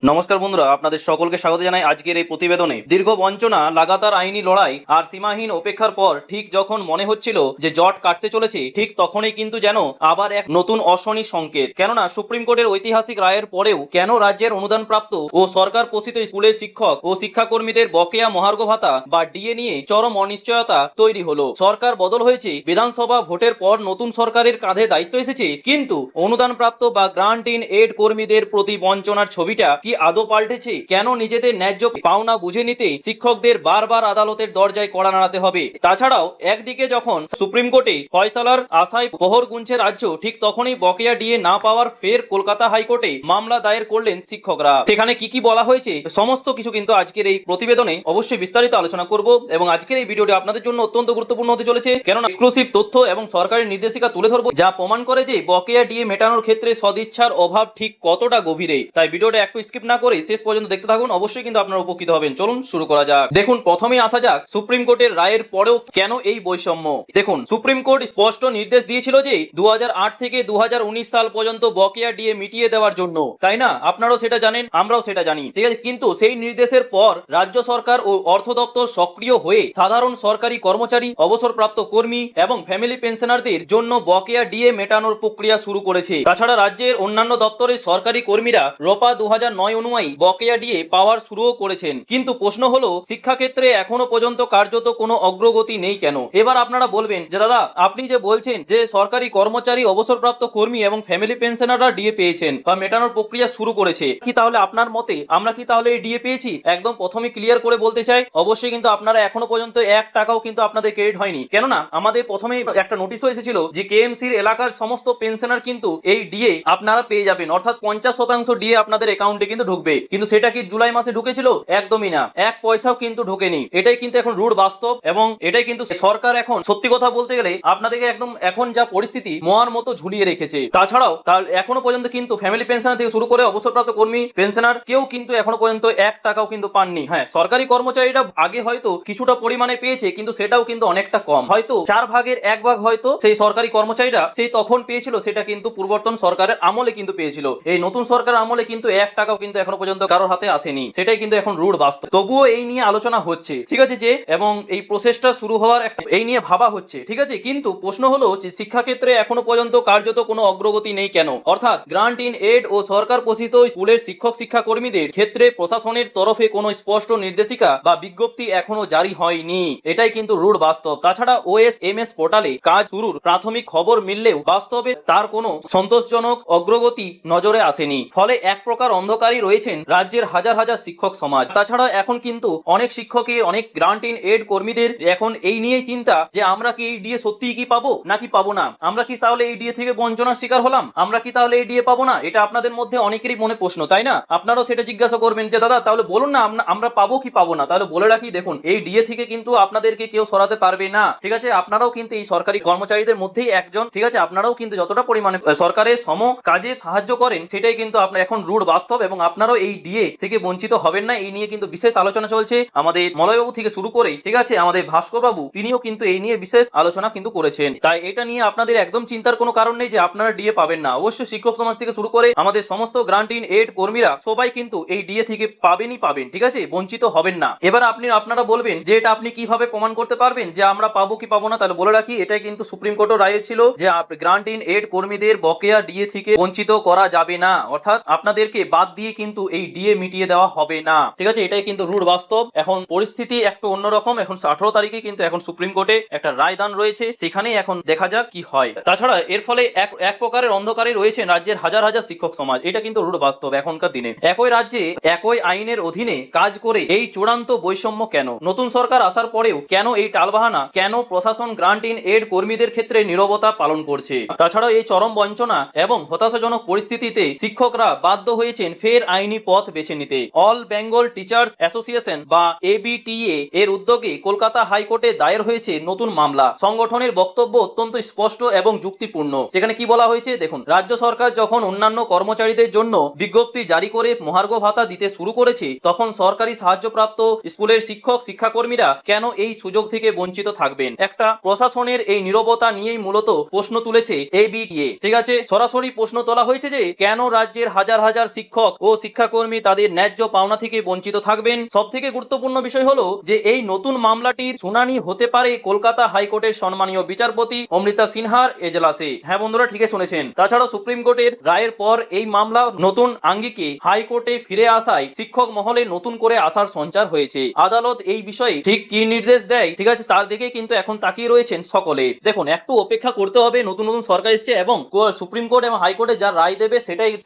নমস্কার বন্ধুরা, আপনাদের সকলকে স্বাগত জানাই আজকের এই প্রতিবেদনে। দীর্ঘ বঞ্চনা, লাগাতার আইনি লড়াই আর সীমাহীন অপেক্ষার পর ঠিক যখন মনে হচ্ছিল যে জট কাটতে চলেছে, ঠিক তখনই কিন্তু যেন আবার এক নতুন অশনি সংকেত। কেননা সুপ্রিম কোর্টের ঐতিহাসিক রায়ের পরেও কেন রাজ্যের অনুদানপ্রাপ্ত ও সরকার পোষিত স্কুলের শিক্ষক ও শিক্ষাকর্মীদের বকেয়া মহার্ঘ ভাতা বা ডিএ নিয়ে চরম অনিশ্চয়তা তৈরি হলো। সরকার বদল হয়েছে, বিধানসভা ভোটের পর নতুন সরকারের কাঁধে দায়িত্ব এসেছে, কিন্তু অনুদানপ্রাপ্ত বা গ্রান্ট ইন এড কর্মীদের প্রতি বঞ্চনার ছবিটা কি আদৌ পাল্টেছে? কেন নিজেদের ন্যায্য পাওনা বুঝে নিতে শিক্ষকদের বারবার আদালতের দরজায় কড়া নাড়াতে হবে? তাছাড়াও একদিকে যখন সুপ্রিম কোর্টে ফয়সালার আশায় প্রহর গুনছে রাজ্য, ঠিক তখনই বকেয়া ডিএ না পাওয়ার ফের কলকাতা হাইকোর্টে মামলা দায়ের করলেন শিক্ষকরা। সেখানে কি কি বলা হয়েছে সমস্ত কিছু কিন্তু আজকের এই প্রতিবেদনে অবশ্যই বিস্তারিত আলোচনা করব, এবং আজকের এই ভিডিওটি আপনাদের জন্য অত্যন্ত গুরুত্বপূর্ণ হতে চলেছে, কেননা এক্সক্লুসিভ তথ্য এবং সরকারি নির্দেশিকা তুলে ধরবো যা প্রমাণ করে যে বকেয়া ডিএ মেটানোর ক্ষেত্রে সদিচ্ছার অভাব ঠিক কতটা গভীরে। তাই ভিডিওটা একটু স্কিপ না করে শেষ পর্যন্ত দেখতে থাকুন, অবশ্যই কিন্তু আপনারা উপকৃত হবেন। চলুন শুরু করা যাক। দেখুন, প্রথমেই আসা যাক সুপ্রিম কোর্টের রায়ের পরেও কেন এই বৈষম্য। দেখুন, সুপ্রিম কোর্ট স্পষ্ট নির্দেশ দিয়েছিল যে 2008 থেকে 2019 সাল পর্যন্ত বকেয়া ডিএ মিটিয়ে দেওয়ার জন্য, তাই না? আপনারাও সেটা জানেন, আমরাও সেটা জানি, ঠিক আছে। কিন্তু সেই নির্দেশের পর রাজ্য সরকার ও অর্থ দপ্তর সক্রিয় হয়ে সাধারণ সরকারি কর্মচারী, অবসরপ্রাপ্ত কর্মী এবং ফ্যামিলি পেনশনারদের জন্য বকেয়া ডিএ মেটানোর প্রক্রিয়া শুরু করেছে। তাছাড়া রাজ্যের অন্যান্য দপ্তরের সরকারি কর্মীরা রোপা 2009 অনুযায়ী বকেয়া ডিএ পাওয়ার শুরুও করেছেন। কিন্তু প্রশ্ন হলো, শিক্ষাক্ষেত্রে এখনো পর্যন্ত কার্যত কোনো অগ্রগতি নেই কেন? এবার আপনারা বলবেন যে দাদা, আপনি যে বলছেন যে সরকারি কর্মচারী, অবসরপ্রাপ্ত কর্মী এবং ফ্যামিলি পেনশনাররা ডিএ পেয়েছেন বা মেটানোর প্রক্রিয়া শুরু করেছে, কি তাহলে আপনার মতে আমরা কি তাহলে এই ডিএ পেয়েছি? একদম প্রথমে ক্লিয়ার করে বলতে চাই, অবশ্যই কিন্তু আপনারা এখনো পর্যন্ত 1 টাকাও কিন্তু আপনাদের ক্রেডিট হয়নি। কেননা আমাদের প্রথমে একটা নোটিশও এসেছিল যে কেএমসির এলাকার সমস্ত পেনশনার কিন্তু এই ডিএ আপনারা পেয়ে যাবেন, অর্থাৎ 50% ডিএ আপনাদের অ্যাকাউন্টে কিন্তু ঢুকবে। কিন্তু সেটা কি জুলাই মাসে ঢুকেছিল? একদমই না, 1 পয়সাও কিন্তু ঢোকেনি। এটাই কিন্তু এখন রুড বাস্তব, এবং এটাই কিন্তু সরকার এখন সত্যি কথা বলতে গেলে আপনাদেরকে একদম এখন যা পরিস্থিতি মোয়ার মতো ঝুলিয়ে রেখেছে। তাছাড়াও এখনো পর্যন্ত কিন্তু ফ্যামিলি পেনশনার থেকে শুরু করে অবসরপ্রাপ্ত কর্মী, পেনশনার কেউ কিন্তু এখনো পর্যন্ত 1 টাকাও কিন্তু পাননি। হ্যাঁ, সরকারি কর্মচারীরা আগে হয়তো কিছুটা পরিমাণে পেয়েছে, কিন্তু সেটাও কিন্তু অনেকটা কম, হয়তো 4 ভাগের 1 ভাগ হয়তো সেই সরকারি কর্মচারীরা সেই তখন পেয়েছিল, সেটা কিন্তু পূর্ববর্তন সরকারের আমলে কিন্তু পেয়েছিল। এই নতুন সরকার আমলে কিন্তু 1 টাকাও কিন্তু এখনো পর্যন্ত কারোর হাতে আসেনি। সেটাই কিন্তু এখন রুড বাস্তব। তবুও এই নিয়ে আলোচনা হচ্ছে, ঠিক আছে, যে এবং এই প্রসেসটা শুরু হওয়ার এই নিয়ে ভাবা হচ্ছে, ঠিক আছে। কিন্তু প্রশ্ন হলো যে শিক্ষাক্ষেত্রে এখনো পর্যন্ত কার্যত কোনো অগ্রগতি নেই কেন? অর্থাৎ গ্রান্ট ইন এড ও সরকার পোষিত স্কুলের শিক্ষক শিক্ষাকর্মীদের ক্ষেত্রে প্রশাসনের তরফে কোনো স্পষ্ট নির্দেশিকা বা বিজ্ঞপ্তি এখনো জারি হয়নি। এটাই কিন্তু রুড বাস্তব। তাছাড়া ওএসএমএস পোর্টালে কাজ শুরুর প্রাথমিক খবর মিললেও বাস্তবে তার কোনো সন্তোষজনক অগ্রগতি নজরে আসেনি। ফলে এক প্রকার অন্ধকারই রয়েছেন রাজ্যের হাজার হাজার শিক্ষক সমাজ। তাছাড়া এখন কিন্তু অনেক শিক্ষকের, অনেক গ্রান্ট ইন এড কর্মীদের এখন এই নিয়েই চিন্তা যে আমরা কি এই ডিএ সত্যিই কি পাবো নাকি পাবো না? আমরা কি তাহলে এই ডিএ থেকে বঞ্চনার শিকার হলাম? আমরা কি তাহলে এই ডিএ পাবো না? এটা আপনাদের মধ্যে অনেকেরই মনে প্রশ্ন, তাই না? আপনারাও সেটা জিজ্ঞাসা করবেন যে দাদা তাহলে বলুন না আমরা পাবো কি পাবো না। তাহলে বলে রাখি, দেখুন, এই ডিএ থেকে কিন্তু আপনাদেরকে কেউ সরাতে পারবে না, ঠিক আছে। আপনারাও কিন্তু এই সরকারি কর্মচারীদের মধ্যেই একজন, ঠিক আছে। আপনারাও কিন্তু যতটা পরিমাণে সরকারের সম কাজে সাহায্য করেন, সেটাই কিন্তু আপনার এখন রুড বাস্তব, এবং আপনারাও এই ডিএ থেকে বঞ্চিত হবেন না। এই নিয়ে কিন্তু বিশেষ আলোচনা চলছে আমাদের মলয়বাবু থেকে শুরু করে, ঠিক আছে, আমাদের ভাস্কর বাবু, তিনিও কিন্তু এই নিয়ে বিশেষ আলোচনা কিন্তু করেছেন। তাই এটা নিয়ে আপনাদের একদম চিন্তার কোনো কারণ নেই যে আপনারা ডিএ পাবেন না। অবশ্যই শিক্ষক সমাজ থেকে শুরু করে আমাদের সমস্ত গ্রান্ট ইন এড কর্মীরা সবাই কিন্তু এই ডিএ থেকে পাবেনই পাবেন, ঠিক আছে, বঞ্চিত হবেন না। এবার আপনারা বলবেন যে এটা আপনি কিভাবে প্রমাণ করতে পারবেন যে আমরা পাবো কি পাবো না? তাহলে বলে রাখি, এটাই কিন্তু সুপ্রিম কোর্টের রায় ছিল যে গ্রান্ট ইন এড কর্মীদের বকেয়া ডিএ থেকে বঞ্চিত করা যাবে না, অর্থাৎ আপনাদেরকে বাদ দিয়ে কিন্তু এই ডিএ মিটিয়ে দেওয়া হবে না, ঠিক আছে। এটাই কিন্তু রুড বাস্তব। এখন পরিস্থিতি একটু অন্যরকম। এখন 18 তারিখে কিন্তু এখন সুপ্রিম কোর্টে একটা রায়দান রয়েছে, সেখানেই এখন দেখা যাক কি হয়। তাছাড়া এর ফলে এক প্রকারের অন্ধকারে রয়েছে রাজ্যের হাজার হাজার শিক্ষক সমাজ। এটা কিন্তু রুড বাস্তব। এখনকার দিনে একই রাজ্যে একই আইনের অধীনে কাজ করে এই চূড়ান্ত বৈষম্য কেন? নতুন সরকার আসার পরেও কেন এই টালবাহানা? কেন প্রশাসন গ্রান্ট ইন এড কর্মীদের ক্ষেত্রে নীরবতা পালন করছে? তাছাড়া এই চরম বঞ্চনা এবং হতাশাজনক পরিস্থিতিতে শিক্ষকরা বাধ্য হয়েছেন ফের আইনি পথ বেছে নিতে। অল বেঙ্গল টিচার্স অ্যাসোসিয়েশন বা এবিটিএ এর উদ্যোগে কলকাতা হাইকোর্টে দায়ের হয়েছে নতুন মামলা। সংগঠনের বক্তব্য অত্যন্ত স্পষ্ট এবং যুক্তিপূর্ণ। সেখানে কি বলা হয়েছে দেখুন, রাজ্য সরকার যখন অন্যান্য কর্মচারীদের জন্য বিজ্ঞপ্তি জারি করে মহার্ঘ ভাতা দিতে শুরু করেছে, তখন সরকারি সাহায্যপ্রাপ্ত স্কুলের শিক্ষক শিক্ষাকর্মীরা কেন এই সুযোগ থেকে বঞ্চিত থাকবেন? একটা প্রশাসনের এই নীরবতা নিয়েই মূলত প্রশ্ন তুলেছে এবিটিএ, ঠিক আছে। সরাসরি প্রশ্ন তোলা হয়েছে যে কেন রাজ্যের হাজার হাজার শিক্ষক ও ও শিক্ষাকর্মী তাদের ন্যায্য পাওনা থেকে বঞ্চিত থাকবেন। সবথেকে গুরুত্বপূর্ণ বিষয় হলো যে এই নতুন মামলাটির শুনানি হতে পারে কলকাতা হাইকোর্টের সম্মানীয় বিচারপতি অমৃতা সিনহার এজলাসে। হ্যাঁ বন্ধুরা, ঠিকই শুনেছেন। তাছাড়াও সুপ্রিম কোর্টের রায়ের পর এই মামলা নতুন আঙ্গিকে হাইকোর্টে ফিরে আসায় শিক্ষক মহলে নতুন করে আশার সঞ্চার হয়েছে। আদালত এই বিষয়ে ঠিক কি নির্দেশ দেয়, ঠিক আছে, তার দিকে কিন্তু এখন তাকিয়ে রয়েছেন সকলে। দেখুন, একটু অপেক্ষা করতে হবে, নতুন নতুন সরকার এসছে এবং সুপ্রিম কোর্ট এবং হাইকোর্টে যা রায় দেবে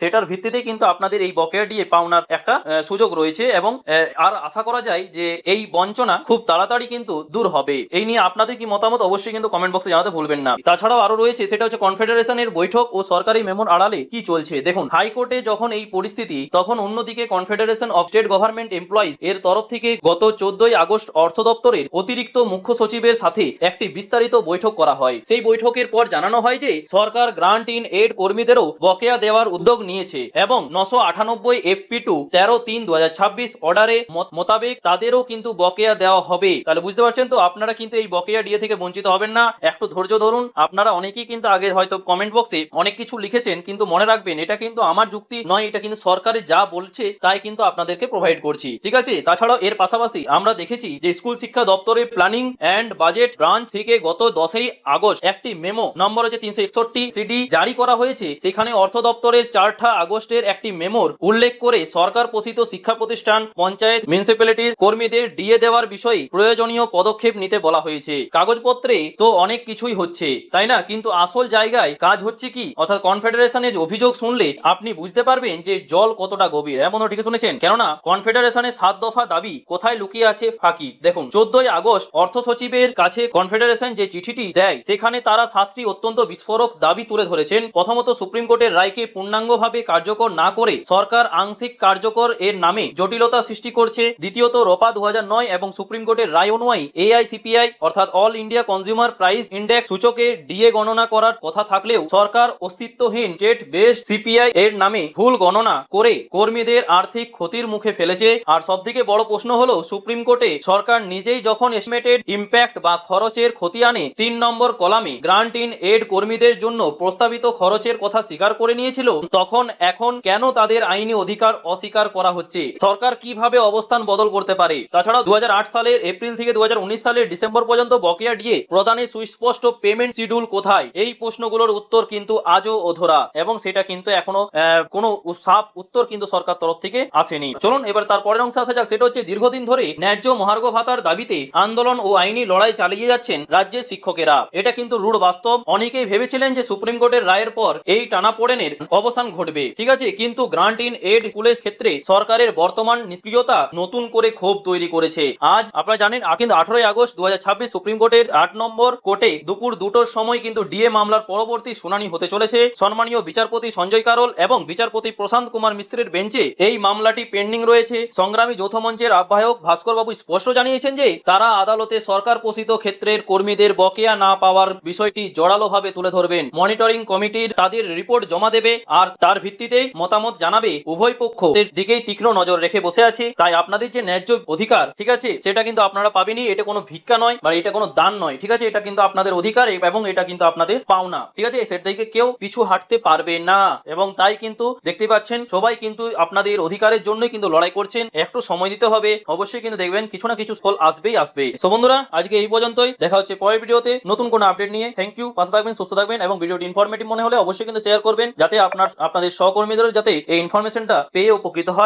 সেটার ভিত্তিতে কিন্তু আপনাদের এই বকেয়া দিয়ে পাওনার একটা সুযোগ রয়েছে এবং আর আশা করা যায় যে এই বঞ্চনা খুব তাড়াতাড়ি কিন্তু দূর হবে। এই নিয়ে আপনাদের কি মতামত অবশ্যই কিন্তু কমেন্ট বক্সে জানাতে ভুলবেন না। তাছাড়াও আরো রয়েছে, সেটা হচ্ছে কনফেডারেশনের বৈঠক ও সরকারি মেমোর আড়ালে কি চলছে। দেখুন, হাইকোর্টে যখন এই পরিস্থিতি, তখন অন্যদিকে confederation of state government employees এর তরফ থেকে গত 14ই আগস্ট অর্থ দপ্তরের অতিরিক্ত মুখ্য সচিবের সাথে একটি বিস্তারিত বৈঠক করা হয়। সেই বৈঠকের পর জানানো হয় যে সরকার গ্রান্ট ইন এড কর্মীদেরও বকেয়া দেওয়ার উদ্যোগ নিয়েছে এবং 998 FP2 13/2026 অর্ডারে মোতাবেক তাদেরও কিন্তু বকেয়া দেওয়া হবে। তাহলে বুঝতে পারছেন তো, আপনারা কিন্তু এই বকেয়া ডিএ থেকে বঞ্চিত হবেন না। একটু ধৈর্য ধরুন। আপনারা অনেকেই কিন্তু আগে হয়তো কমেন্ট বক্সে অনেক কিছু লিখেছেন, কিন্তু মনে রাখবেন এটা কিন্তু আমার যুক্তি নয়, এটা কিন্তু সরকারে যা বলছে তাই কিন্তু আপনাদেরকে প্রোভাইড করছি, ঠিক আছে। তাছাড়াও এর পাশাপাশি আমরা দেখেছি যে স্কুল শিক্ষা দপ্তরের প্ল্যানিং অ্যান্ড বাজেট ব্রাঞ্চ থেকে গত 10ই আগস্ট একটি মেমো নম্বর হচ্ছে 361 সিডি জারি করা হয়েছে। সেখানে অর্থ দপ্তরের 4 আগস্টের একটি মেমোর উল্লেখ করে সরকার পোষিত শিক্ষা প্রতিষ্ঠান, পঞ্চায়েত, মিউনিসিপ্যালিটির কর্মীদের ডিএ দেওয়ার বিষয়ে প্রয়োজনীয় পদক্ষেপ নিতে বলা হয়েছে। কাগজপত্রে তো অনেক কিছুই হচ্ছে, তাই না, কিন্তু আসল জায়গায় কাজ হচ্ছে কি, অর্থাৎ কনফেডারেশনের অভিযোগ শুনলে আপনি বুঝতে পারবেন যে জল কতটা গভীর। হ্যাঁ বন্ধু, ঠিক শুনেছেন। কেননা কনফেডারেশনের 7 দফা দাবি কোথায় লুকিয়ে আছে ফাঁকি। দেখুন, 14ই আগস্ট অর্থ সচিবের কাছে কনফেডারেশন যে চিঠিটি দেয়, সেখানে তারা 7টি অত্যন্ত বিস্ফোরক দাবি তুলে ধরেছেন। প্রথমত, সুপ্রিম কোর্টের রায়কে পূর্ণাঙ্গভাবে কার্যকর না করে সরকার আংশিক কার্যকর এর নামে জটিলতা সৃষ্টি করছে। দ্বিতীয়ত, রপা 2009 এবং সুপ্রিম কোর্টের রায় অনুযায়ী AICPI অর্থাৎ all India consumer price index সূচকে ডিএ গণনা করার কথা থাকলেও সরকার অস্তিত্বহীন স্টেট বেসড সিপিআই এর নামে ভুল গণনা করে কর্মীদের আর্থিক ক্ষতির মুখে ফেলেছে। আর সবথেকে বড় প্রশ্ন হলো, সুপ্রিম কোর্টে সরকার নিজেই যখন এস্টিমেটেড ইম্প্যাক্ট বা খরচের খতিয়ানে 3 নম্বর কলামে গ্রান্ট ইন এড কর্মীদের জন্য প্রস্তাবিত খরচের কথা স্বীকার করে নিয়েছিল, তখন এখন কেন তাদের আইনি অধিকার অস্বীকার করা হচ্ছে? সরকার কিভাবে অবস্থান বদল করতে পারে? তাছাড়া 2008 সালের এপ্রিল থেকে 2019 সালের ডিসেম্বর পর্যন্ত বকেয়া ডিএ প্রদানের সুস্পষ্ট পেমেন্ট শিডিউল কোথায়? এই প্রশ্নগুলোর উত্তর কিন্তু আজও অধরা এবং সেটা কিন্তু এখনো কোনো সাফ উত্তর কিন্তু সরকার তরফ থেকে আসেনি। চলুন এবার তার পরের অংশে আসা যাক। সেটা হচ্ছে, দীর্ঘদিন ধরে ন্যায্য মহার্ঘ ভাতার দাবিতে আন্দোলন ও আইনি লড়াই চালিয়ে যাচ্ছেন রাজ্যের শিক্ষকেরা। এটা কিন্তু রূঢ় বাস্তব। অনেকেই ভেবেছিলেন যে সুপ্রিম কোর্টের রায়ের পর এই টানাপোড়েনের অবসান ঘটবে, ঠিক আছে, কিন্তু গ্রান্ট ইন এড স্কুলের ক্ষেত্রে সরকারের বর্তমান নিষ্ক্রিয়তা নতুন করে ক্ষোভ তৈরি করেছে। আজ আপনারা জানেন, কিন্তু 18ই আগস্ট 2026 সুপ্রিম কোর্টের 8 নম্বর কোর্টে দুপুর 2টোর সময় কিন্তু ডিএ মামলার পরবর্তী শুনানি হতে চলেছে। সম্মানীয় বিচারপতি সঞ্জয় কারোল এবং বিচারপতি প্রশান্ত কুমার মিশ্রের বেঞ্চে এই মামলাটি পেন্ডিং রয়েছে। সংগ্রামী যৌথ মঞ্চের আহ্বায়ক ভাস্কর বাবু স্পষ্ট জানিয়েছেন যে তারা আদালতে সরকার পোষিত ক্ষেত্রের কর্মীদের বকেয়া না পাওয়ার বিষয়টি জোরালোভাবে তুলে ধরবেন। মনিটরিং কমিটির তাদের রিপোর্ট জমা দেবে আর তার ভিত্তিতেই মতামত জানাবে। উভয় পক্ষের দিকেই তীক্ষ্ণ নজর রেখে বসে আছে। তাই আপনাদের যে ন্যায্য অধিকার, ঠিক আছে, সেটা কিন্তু আপনারা পাবেনই। এটা কোনো ভিক্ষা নয় বা এটা কোনো দান নয়, ঠিক আছে, এটা কিন্তু আপনাদের অধিকার এবং এটা কিন্তু আপনাদের পাওনা, ঠিক আছে। সেটা থেকে কেউ পিছু হাঁটতে পারবে না এবং তাই কিন্তু দেখতে পাচ্ছেন সবাই কিন্তু আপনাদের অধিকারের জন্যই কিন্তু লড়াই করছেন। একটু সময় দিতে হবে, অবশ্যই কিন্তু দেখবেন কিছু না কিছু ফল আসবেই আসবে। সো বন্ধুরা, আজকে এই পর্যন্তই। দেখা হচ্ছে পরের ভিডিওতে নতুন কোনো আপডেট নিয়ে। Thank you. পাশে থাকবেন, সুস্থ থাকবেন এবং ভিডিওটি ইনফরমেটিভ মনে হলে অবশ্যই কিন্তু শেয়ার করবেন, যাতে আপনাদের সহকর্মীদের যাতে এই ইনফরমেশনটা পেয়ে উপকৃত হয়।